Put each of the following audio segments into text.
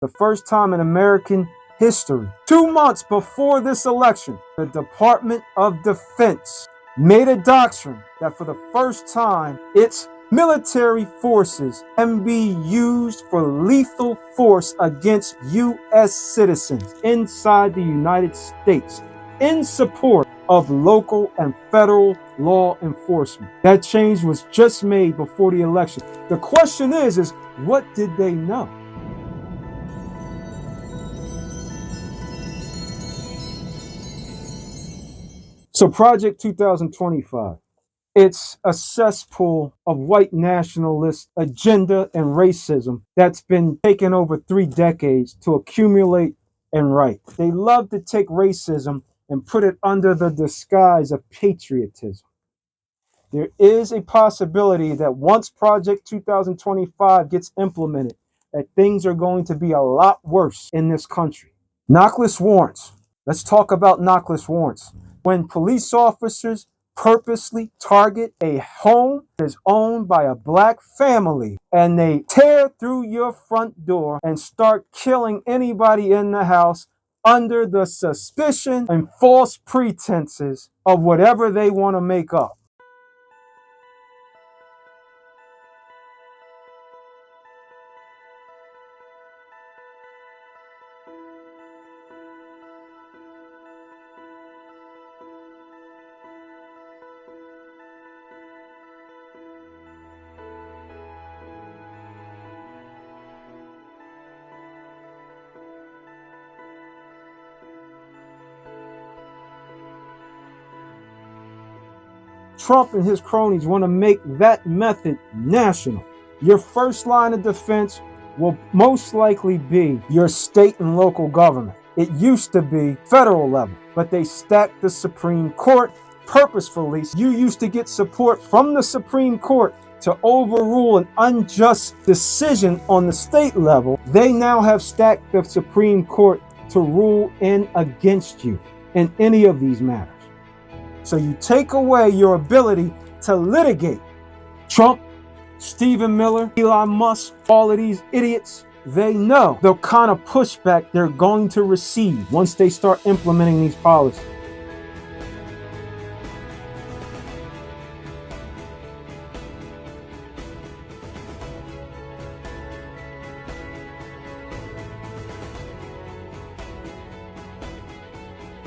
the first time in American history. 2 months before this election, the Department of Defense made a doctrine that for the first time, its military forces can be used for lethal force against U.S. citizens inside the United States in support of local and federal law enforcement. That change was just made before the election. The question is what did they know? So Project 2025, it's a cesspool of white nationalist agenda and racism that's been taken over 3 decades to accumulate and write. They love to take racism and put it under the disguise of patriotism. There is a possibility that once Project 2025 gets implemented, that things are going to be a lot worse in this country. Knockless warrants. Let's talk about knockless warrants. When police officers purposely target a home that is owned by a black family and they tear through your front door and start killing anybody in the house under the suspicion and false pretenses of whatever they want to make up. Trump and his cronies want to make that method national. Your first line of defense will most likely be your state and local government. It used to be federal level, but they stacked the Supreme Court purposefully. You used to get support from the Supreme Court to overrule an unjust decision on the state level. They now have stacked the Supreme Court to rule in against you in any of these matters. So you take away your ability to litigate. Trump, Stephen Miller, Elon Musk, all of these idiots, they know the kind of pushback they're going to receive once they start implementing these policies.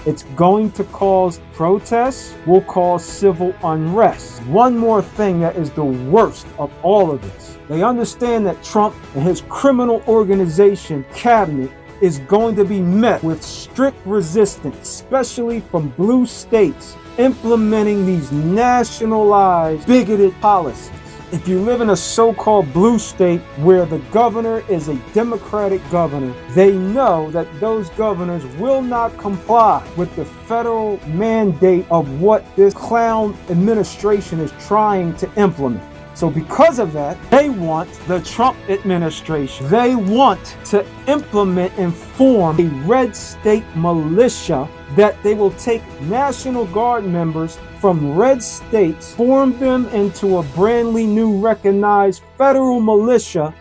It's going to cause protests, will cause civil unrest. One more thing that is the worst of all of this. They understand that Trump and his criminal organization cabinet is going to be met with strict resistance, especially from blue states implementing these nationalized, bigoted policies. If you live in a so-called blue state where the governor is a Democratic governor, they know that those governors will not comply with the federal mandate of what this clown administration is trying to implement. So because of that, they want the Trump administration. They want to implement and form a red state militia that they will take National Guard members from red states, form them into a brandly new recognized federal militia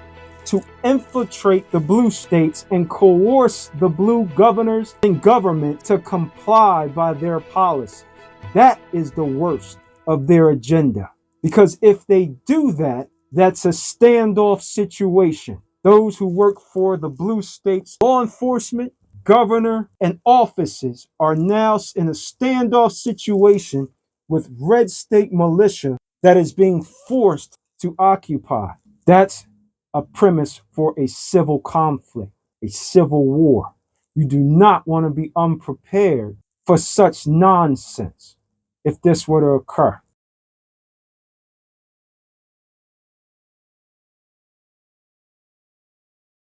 to infiltrate the blue states and coerce the blue governors and government to comply by their policy. That is the worst of their agenda. Because if they do that, that's a standoff situation. Those who work for the blue states, law enforcement, governor, and offices are now in a standoff situation with red state militia that is being forced to occupy. That's a premise for a civil conflict, a civil war. You do not want to be unprepared for such nonsense if this were to occur.